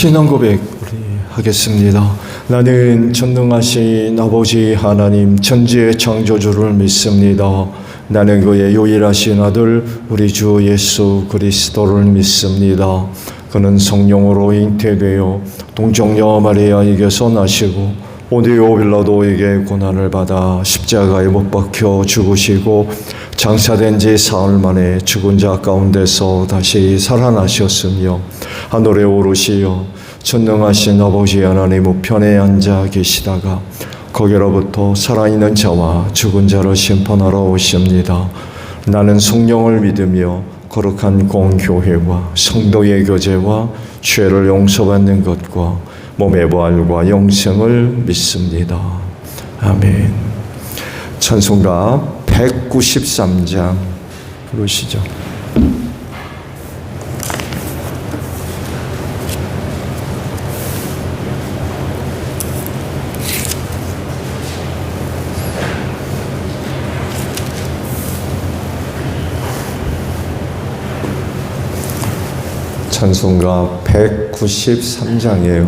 신앙 고백 우리 하겠습니다. 나는 전능하신 아버지 하나님 천지의 창조주를 믿습니다. 나는 그의 유일하신 아들 우리 주 예수 그리스도를 믿습니다. 그는 성령으로 잉태되어 동정녀 마리아에게서 나시고 본디오 빌라도에게 고난을 받아 십자가에 못 박혀 죽으시고 장사된 지 사흘 만에 죽은 자 가운데서 다시 살아나셨으며 하늘에 오르시어 전능하신 아버지 하나님 우편에 앉아 계시다가 거기로부터 살아있는 자와 죽은 자를 심판하러 오십니다. 나는 성령을 믿으며 거룩한 공교회와 성도의 교제와 죄를 용서받는 것과 몸의 부활과 영생을 믿습니다. 아멘. 찬송가 193장 부르시죠. 찬송가 193장이에요.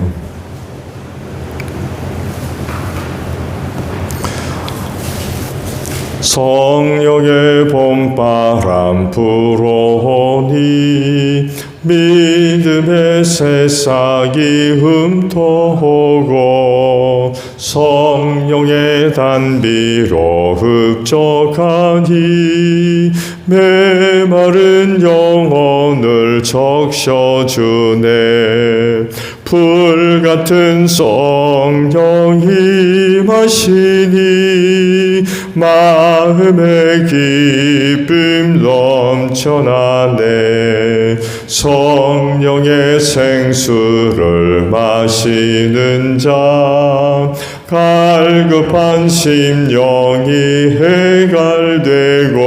성령의 봄바람 불어오니 믿음의 새싹이 흠터오고 성령의 단비로 흡족하니 메마른 영혼을 적셔주네. 불같은 성령이 마시니 마음의 기쁨 넘쳐나네. 성령의 생수를 마시는 자 갈급한 심령이 해갈되고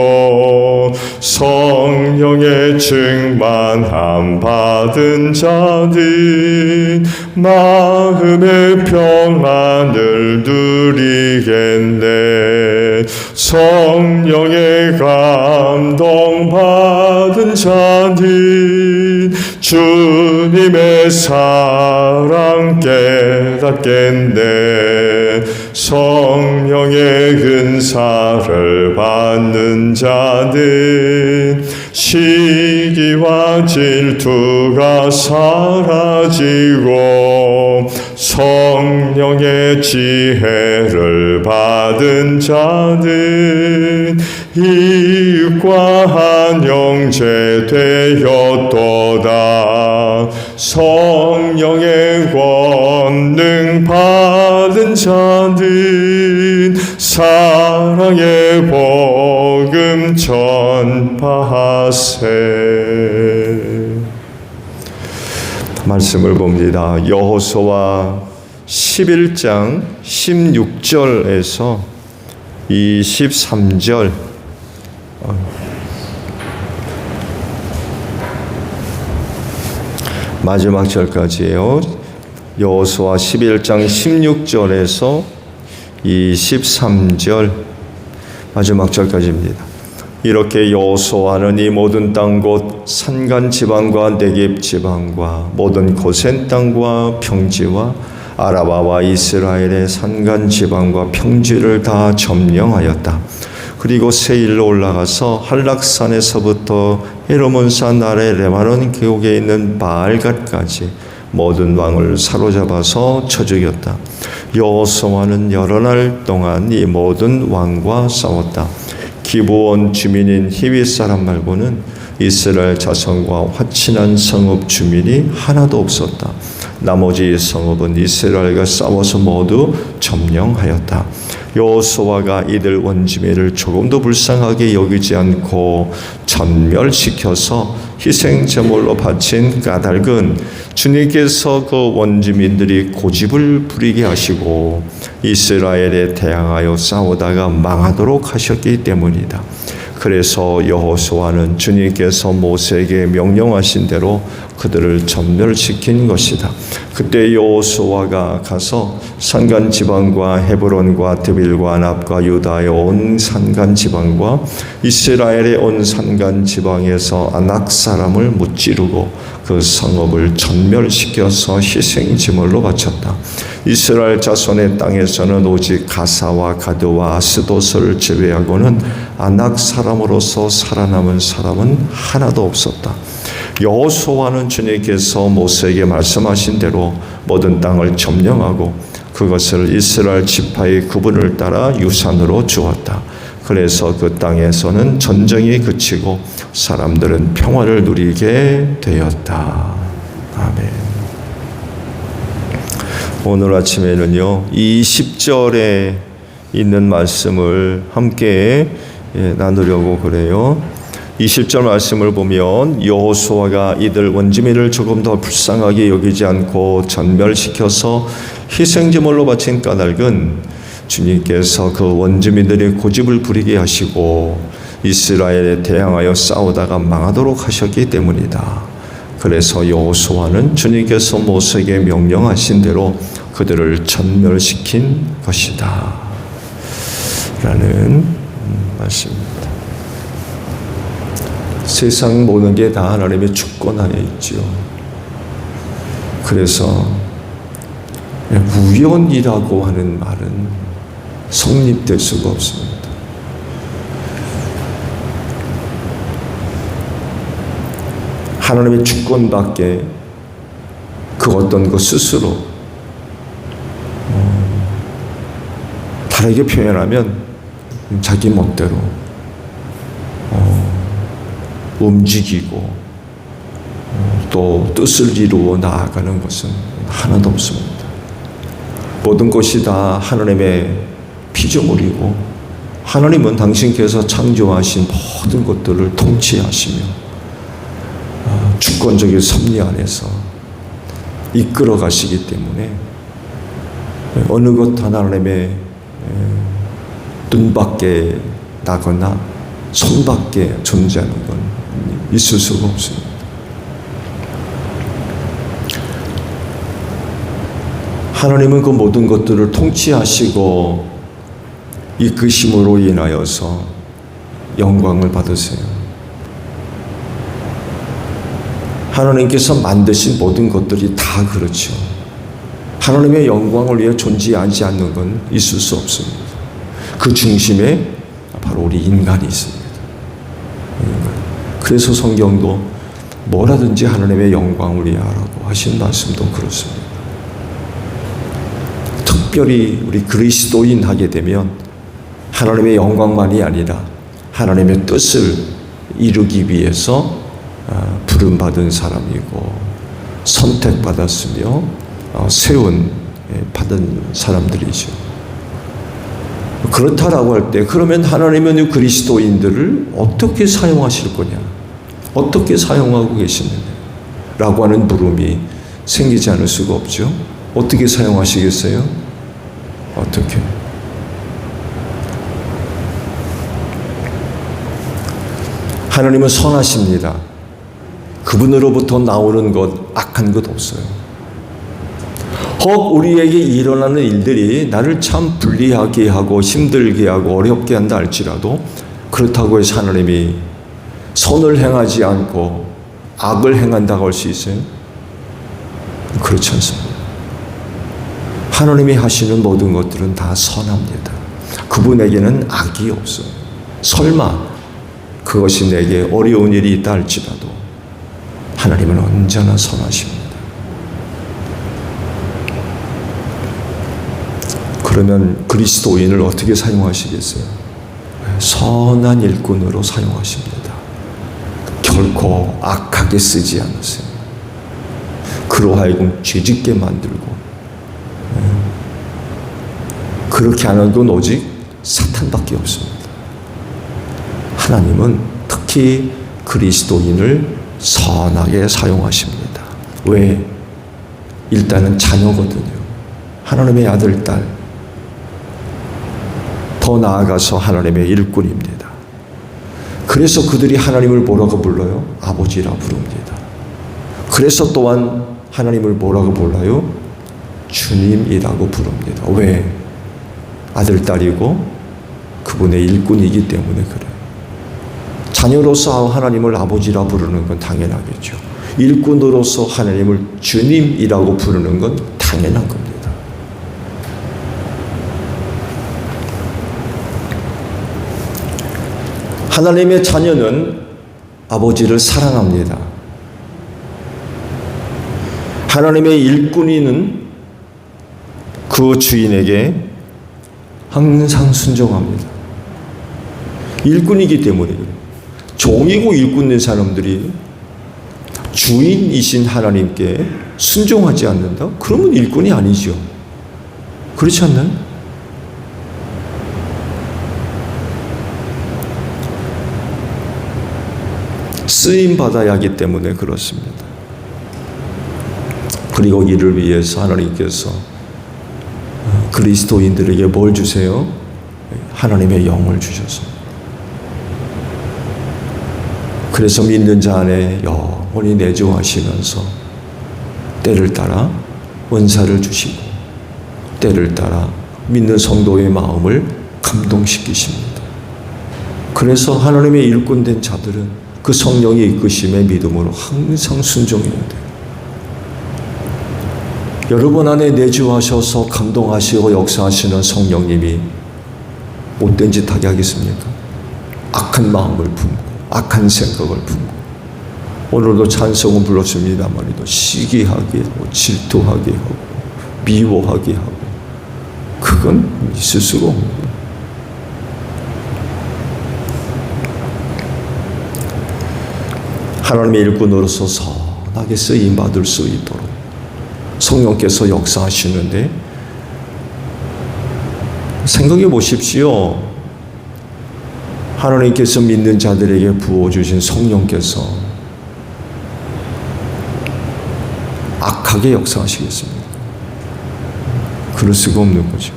성령의 충만함 받은 자들 마음의 평안을 누리겠네. 성령의 감동 받은 자들 주님의 사랑 깨닫겠네. 성령의 은사를 받는 자들 시기와 질투가 사라지고 성령의 지혜를 받은 자들 이웃과 한 형제 되었도다. 성령의 권능 받은 자들 사랑의 복음 전파하세. 말씀을 봅니다. 여호수아 11장 16절에서 23절 마지막 절까지예요. 여호수아 11장 16절에서 23절 마지막 절까지입니다. 이렇게 여호수아는 이 모든 땅 곧 산간 지방과 네겝 지방과 모든 고센 땅과 평지와 아라바와 이스라엘의 산간 지방과 평지를 다 점령하였다. 그리고 세일로 올라가서 한락산에서부터 헤르몬산 아래 레바논 계곡에 있는 바알갓까지 모든 왕을 사로잡아서 쳐 죽였다. 여호수아는 여러 날 동안 이 모든 왕과 싸웠다. 기브온 주민인 히윗 사람 말고는 이스라엘 자손과 화친한 성읍 주민이 하나도 없었다. 나머지 성읍은 이스라엘과 싸워서 모두 점령하였다. 여호수아가 이들 원주민을 조금도 불쌍하게 여기지 않고 전멸시켜서 희생제물로 바친 까닭은 주님께서 그 원주민들이 고집을 부리게 하시고 이스라엘에 대항하여 싸우다가 망하도록 하셨기 때문이다. 그래서 여호수아는 주님께서 모세에게 명령하신 대로 그들을 전멸시킨 것이다. 그때 여호수아가 가서 산간 지방과 헤브론과 드빌과 아납과 유다의 온 산간 지방과 이스라엘의 온 산간 지방에서 아낙 사람을 무찌르고 그 성읍을 전멸시켜서 희생제물로 바쳤다. 이스라엘 자손의 땅에서는 오직 가사와 가드와 아스돗을 제외하고는 아낙 사람으로서 살아남은 사람은 하나도 없었다. 여호수아는 주님께서 모세에게 말씀하신 대로 모든 땅을 점령하고 그것을 이스라엘 지파의 구분을 따라 유산으로 주었다. 그래서 그 땅에서는 전쟁이 그치고 사람들은 평화를 누리게 되었다. 아멘. 오늘 아침에는요, 이 10절에 있는 말씀을 함께 나누려고 그래요. 20절 말씀을 보면 여호수아가 이들 원주민을 조금 더 불쌍하게 여기지 않고 전멸시켜서 희생제물로 바친 까닭은 주님께서 그 원주민들의 고집을 부리게 하시고 이스라엘에 대항하여 싸우다가 망하도록 하셨기 때문이다. 그래서 여호수아는 주님께서 모세에게 명령하신 대로 그들을 전멸시킨 것이다 라는 말씀입니다. 세상 모든 게 다 하나님의 주권 안에 있죠. 그래서 우연이라고 하는 말은 성립될 수가 없습니다. 하나님의 주권 밖에 그 어떤 것 스스로 다르게 표현하면 자기 멋대로 움직이고 또 뜻을 이루어 나아가는 것은 하나도 없습니다. 모든 것이 다 하나님의 피조물이고 하나님은 당신께서 창조하신 모든 것들을 통치하시며 주권적인 섭리 안에서 이끌어 가시기 때문에 어느 것 하나님의 눈밖에 나거나 손밖에 존재하는 건 있을 수가 없습니다. 하나님은 그 모든 것들을 통치하시고 이끄심으로 인하여서 영광을 받으세요. 하나님께서 만드신 모든 것들이 다 그렇죠. 하나님의 영광을 위해 존재하지 않는 건 있을 수 없습니다. 그 중심에 바로 우리 인간이 있습니다. 그래서 성경도 뭐라든지 하나님의 영광을 위해 하라고 하신 말씀도 그렇습니다. 특별히 우리 그리스도인 하게 되면 하나님의 영광만이 아니라 하나님의 뜻을 이루기 위해서 부름받은 사람이고 선택받았으며 받은 사람들이죠. 그렇다라고 할 때 그러면 하나님은 그리스도인들을 어떻게 사용하실 거냐? 어떻게 사용하고 계시느냐? 라고 하는 물음이 생기지 않을 수가 없죠. 어떻게 사용하시겠어요? 어떻게? 하나님은 선하십니다. 그분으로부터 나오는 것, 악한 것 없어요. 혹 우리에게 일어나는 일들이 나를 참 불리하게 하고 힘들게 하고 어렵게 한다 할지라도 그렇다고 해서 하나님이 선을 행하지 않고 악을 행한다고 할 수 있어요? 그렇지 않습니다. 하나님이 하시는 모든 것들은 다 선합니다. 그분에게는 악이 없어요. 설마 그것이 내게 어려운 일이 있다 할지라도 하나님은 언제나 선하십니다. 그러면 그리스도인을 어떻게 사용하시겠어요? 선한 일꾼으로 사용하십니다. 결코 악하게 쓰지 않으세요. 그로 하여금 죄짓게 만들고 그렇게 하는 건 오직 사탄밖에 없습니다. 하나님은 특히 그리스도인을 선하게 사용하십니다. 왜? 일단은 자녀거든요. 하나님의 아들, 딸. 더 나아가서 하나님의 일꾼입니다. 그래서 그들이 하나님을 뭐라고 불러요? 아버지라 부릅니다. 그래서 또한 하나님을 뭐라고 불러요? 주님이라고 부릅니다. 왜? 아들, 딸이고 그분의 일꾼이기 때문에 그래요. 자녀로서 하나님을 아버지라 부르는 건 당연하겠죠. 일꾼으로서 하나님을 주님이라고 부르는 건 당연한 겁니다. 하나님의 자녀는 아버지를 사랑합니다. 하나님의 일꾼이는 그 주인에게 항상 순종합니다. 일꾼이기 때문에 종이고 일꾼인 사람들이 주인이신 하나님께 순종하지 않는다? 그러면 일꾼이 아니죠. 그렇지 않나요? 쓰임받아야 하기 때문에 그렇습니다. 그리고 이를 위해서 하나님께서 그리스도인들에게 뭘 주세요? 하나님의 영을 주셨습니다. 그래서 믿는 자 안에 영원히 내주하시면서 때를 따라 은사를 주시고 때를 따라 믿는 성도의 마음을 감동시키십니다. 그래서 하나님의 일꾼된 자들은 그 성령의 이끄심에 믿음으로 항상 순종해야 돼요. 여러분 안에 내주하셔서 감동하시고 역사하시는 성령님이 못된 짓 하게 하겠습니까? 악한 마음을 품고 악한 생각을 품고 오늘도 찬송은 불렀습니다만도 시기하게 하고 질투하게 하고 미워하게 하고 그건 있을 수가 없는 하나님의 일꾼으로서 선하게 쓰임받을 수 있도록 성령께서 역사하시는데 생각해 보십시오. 하나님께서 믿는 자들에게 부어주신 성령께서 악하게 역사하시겠습니다. 그럴 수가 없는 거죠.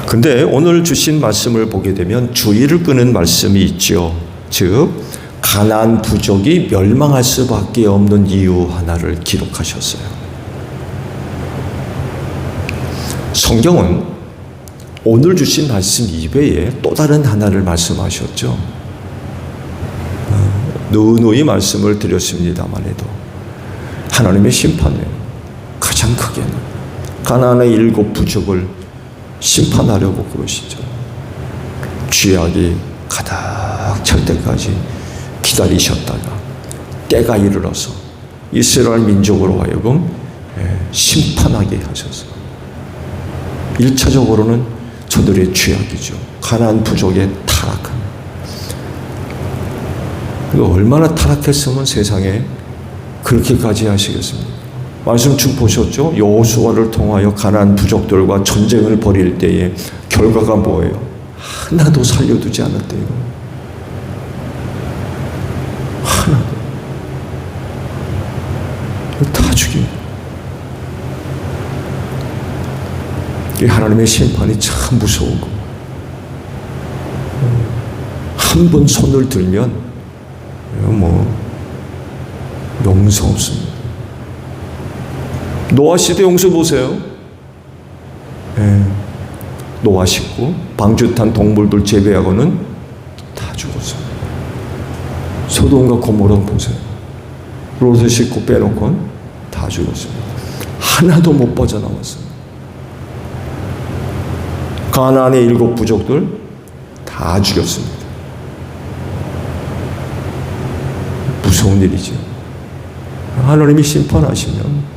근데 오늘 주신 말씀을 보게 되면 주의를 끄는 말씀이 있죠. 즉 가나안 부족이 멸망할 수밖에 없는 이유 하나를 기록하셨어요. 성경은 오늘 주신 말씀 이외에 또 다른 하나를 말씀하셨죠. 누누이 말씀을 드렸습니다만 해도 하나님의 심판에 가장 크게는 가나안의 7 부족을 심판하려고 그러시죠. 죄악이 가득 찰 때까지 기다리셨다가 때가 이르러서 이스라엘 민족으로 하여금 심판하게 하셔서 1차적으로는 저들의 죄악이죠. 가나안 부족의 타락함. 얼마나 타락했으면 세상에 그렇게까지 하시겠습니까? 말씀 쭉 보셨죠? 여호수아를 통하여 가나안 부족들과 전쟁을 벌일 때에 결과가 뭐예요? 하나도 살려두지 않았대요. 하나도. 다 죽인. 이 하나님의 심판이 참 무서운 거. 한 번 손을 들면 용서 없습니다. 노아 시대 용서 보세요. 노아 식구 방주탄 동물들 제외하고는 다 죽었어요. 소돔과 고모라 보세요. 롯의 식구 빼놓고는 다 죽었습니다. 하나도 못 빠져나왔습니다. 가나안의 7 부족들 다 죽였습니다. 무서운 일이죠. 하나님이 심판하시면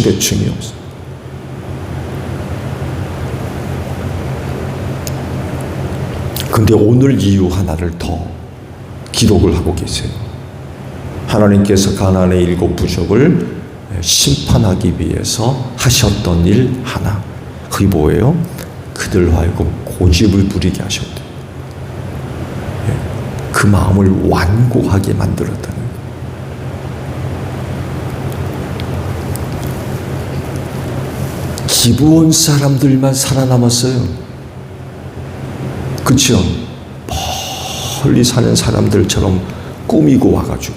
대충이 없어요. 근데 오늘 이유 하나를 더 기록을 하고 계세요. 하나님께서 가나안의 7 부족을 심판하기 위해서 하셨던 일 하나. 그게 뭐예요? 그들 하여금 고집을 부리게 하셨대요. 그 마음을 완고하게 만들었다는 거예요. 기브온 사람들만 살아남았어요. 그렇죠? 멀리 사는 사람들처럼 꾸미고 와가지고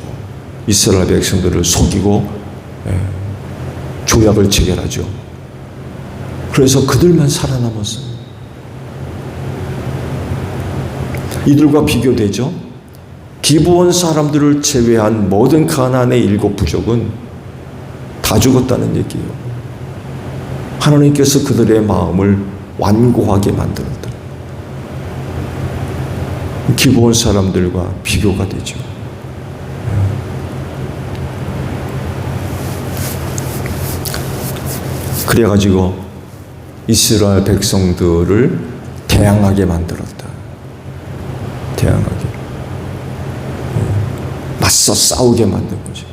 이스라엘 백성들을 속이고 조약을 체결하죠. 그래서 그들만 살아남았어요. 이들과 비교되죠. 기브온 사람들을 제외한 모든 가나안의 7 부족은 다 죽었다는 얘기예요. 하나님께서 그들의 마음을 완고하게 만들었다. 기브온 사람들과 비교가 되죠. 그래가지고 이스라엘 백성들을 대항하게 만들었다. 대항하게. 맞서 싸우게 만든 거죠.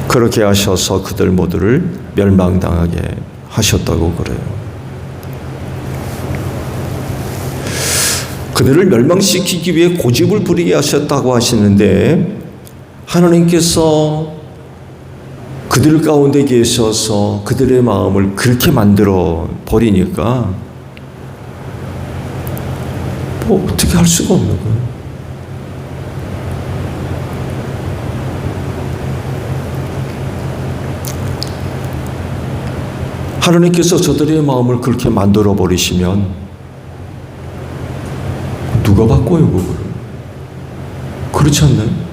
그렇게 하셔서 그들 모두를 멸망당하게 하셨다고 그래요. 그들을 멸망시키기 위해 고집을 부리게 하셨다고 하시는데, 하나님께서 그들 가운데 계셔서 그들의 마음을 그렇게 만들어 버리니까 뭐 어떻게 할 수가 없는 거예요. 하나님께서 저들의 마음을 그렇게 만들어 버리시면 누가 바꿔요, 그거를? 그렇지 않나요?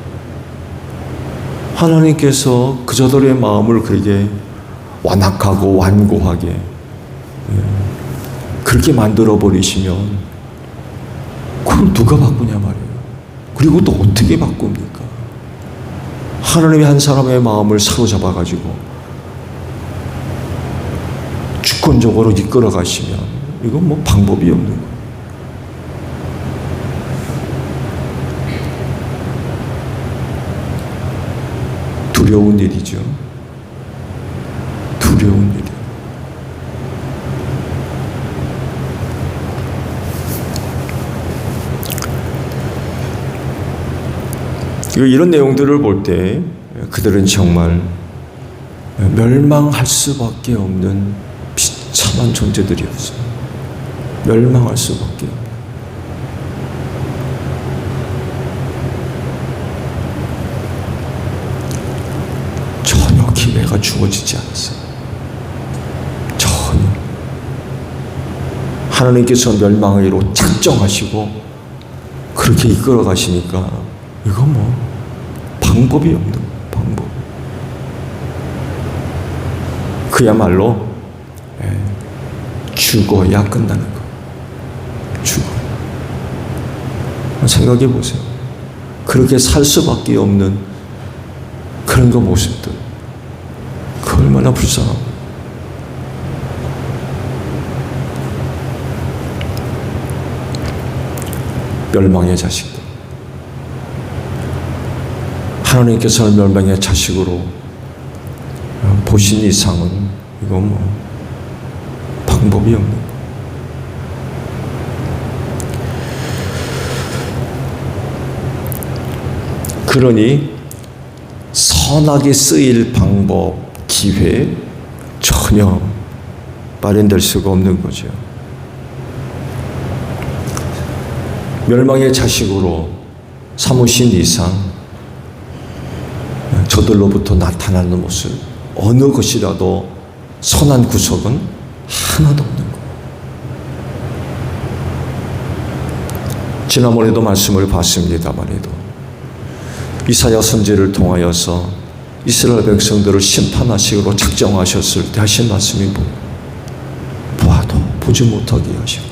하나님께서 저들의 마음을 그렇게 완악하고 완고하게 그렇게 만들어 버리시면 그걸 누가 바꾸냐 말이에요. 그리고 또 어떻게 바꿉니까? 하나님이 한 사람의 마음을 사로잡아 가지고 주권적으로 이끌어 가시면 이건 뭐 방법이 없는 거예요. 두려운 일이죠. 두려운 일이에요. 이런 내용들을 볼 때 그들은 정말 멸망할 수밖에 없는 비참한 존재들이었어요. 멸망할 수밖에 없는. 전혀 기회가 주어지지 않았어요. 전혀. 하나님께서 멸망하기로 작정하시고 그렇게 이끌어 가시니까 이건 뭐 방법이 없는 거예요. 방법. 그야말로 죽어야 끝나는 거예요. 죽어. 생각해 보세요. 그렇게 살 수밖에 없는 그런 거 모습들. 그 얼마나 불쌍하고. 멸망의 자식들. 하나님께서는 멸망의 자식으로 보신 이상은 이건 뭐 방법이 없는 거예요. 그러니 선하게 쓰일 방법, 기회 전혀 마련될 수가 없는 거죠. 멸망의 자식으로 삼으신 이상 저들로부터 나타나는 모습 어느 것이라도 선한 구석은 하나도 없는 거예요. 지난번에도 말씀을 봤습니다만 이사야 선지를 통하여서 이스라엘 백성들을 심판하시기로 작정하셨을 때 하신 말씀이 뭐예요? 보아도 보지 못하게 하시고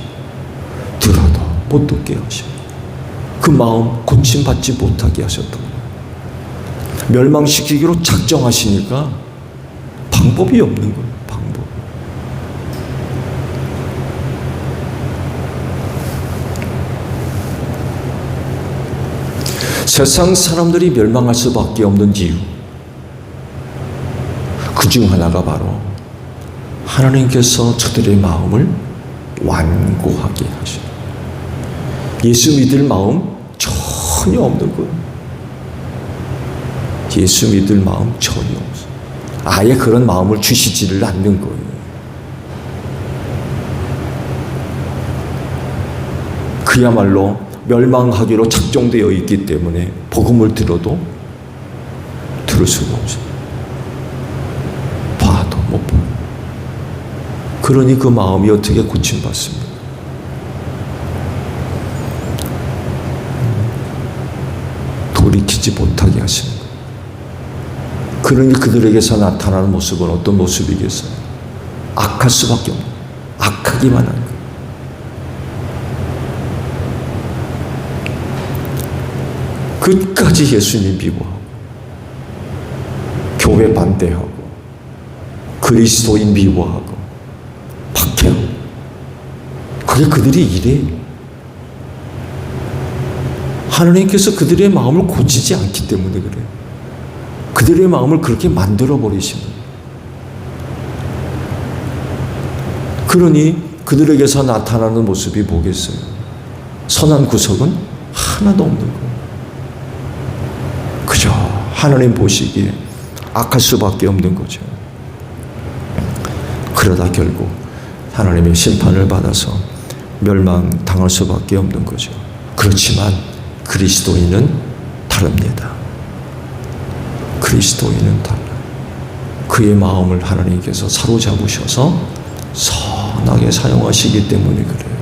들어도 못 듣게 하시고 그 마음 고침받지 못하게 하셨던 거예요. 멸망시키기로 작정하시니까 방법이 없는 거예요. 방법. 세상 사람들이 멸망할 수밖에 없는 이유, 그 중 하나가 바로 하나님께서 저들의 마음을 완고하게 하시고 예수 믿을 마음 전혀 없는 거예요. 예수 믿을 마음 전혀 없어요. 아예 그런 마음을 주시지를 않는 거예요. 그야말로 멸망하기로 작정되어 있기 때문에 복음을 들어도 들을 수가 없어요. 봐도 못 보고. 그러니 그 마음이 어떻게 고침받습니까? 돌이키지 못하게 하시는 거예요. 그러니 그들에게서 나타나는 모습은 어떤 모습이겠어요? 악할 수밖에 없는 거예요. 악하기만 한 거예요. 끝까지 예수님 미워하고 교회 반대하고 그리스도인 미워하고 박해하고 그게 그들이 일이에요. 하나님께서 그들의 마음을 고치지 않기 때문에 그래요. 그들의 마음을 그렇게 만들어버리신 거예요. 그러니 그들에게서 나타나는 모습이 뭐겠어요? 선한 구석은 하나도 없는 거예요. 그저 하나님 보시기에 악할 수밖에 없는 거죠. 그러다 결국 하나님의 심판을 받아서 멸망당할 수밖에 없는 거죠. 그렇지만 그리스도인은 다릅니다. 그리스도인은 달라요. 그의 마음을 하나님께서 사로잡으셔서 선하게 사용하시기 때문에 그래요.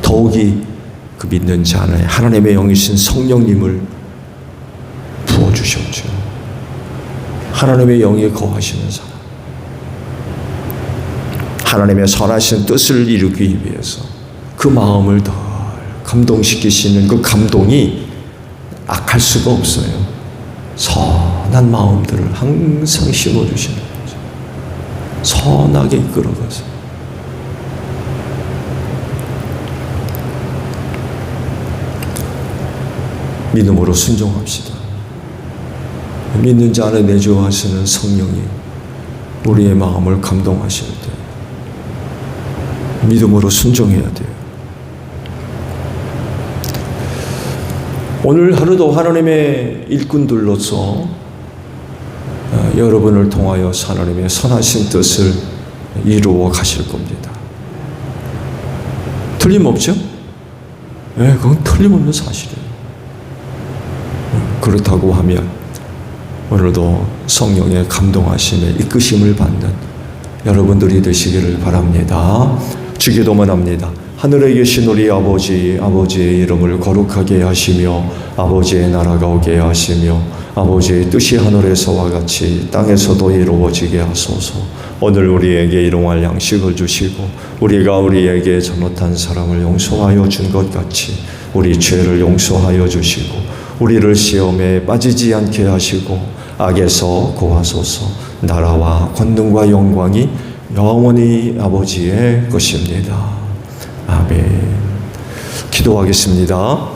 더욱이 그 믿는 자 안에 하나님의 영이신 성령님을 부어주셨죠. 하나님의 영이 거하시는 사람, 하나님의 선하신 뜻을 이루기 위해서 그 마음을 더 감동시키시는 그 감동이 악할 수가 없어요. 선한 마음들을 항상 심어주시는 거죠. 선하게 이끌어가서. 믿음으로 순종합시다. 믿는 자 안에 내주하시는 성령이 우리의 마음을 감동하실 때 믿음으로 순종해야 돼요. 오늘 하루도 하나님의 일꾼들로서 여러분을 통하여 하나님의 선하신 뜻을 이루어 가실 겁니다. 틀림없죠? 네, 그건 틀림없는 사실이에요. 그렇다고 하면 오늘도 성령의 감동하심에 이끄심을 받는 여러분들이 되시기를 바랍니다. 주기도만 합니다. 하늘에 계신 우리 아버지, 아버지의 이름을 거룩하게 하시며 아버지의 나라가 오게 하시며 아버지의 뜻이 하늘에서와 같이 땅에서도 이루어지게 하소서. 오늘 우리에게 일용할 양식을 주시고 우리가 우리에게 잘못한 사람을 용서하여 준 것 같이 우리 죄를 용서하여 주시고 우리를 시험에 빠지지 않게 하시고 악에서 구하소서. 나라와 권능과 영광이 영원히 아버지의 것입니다. 아멘. 기도하겠습니다.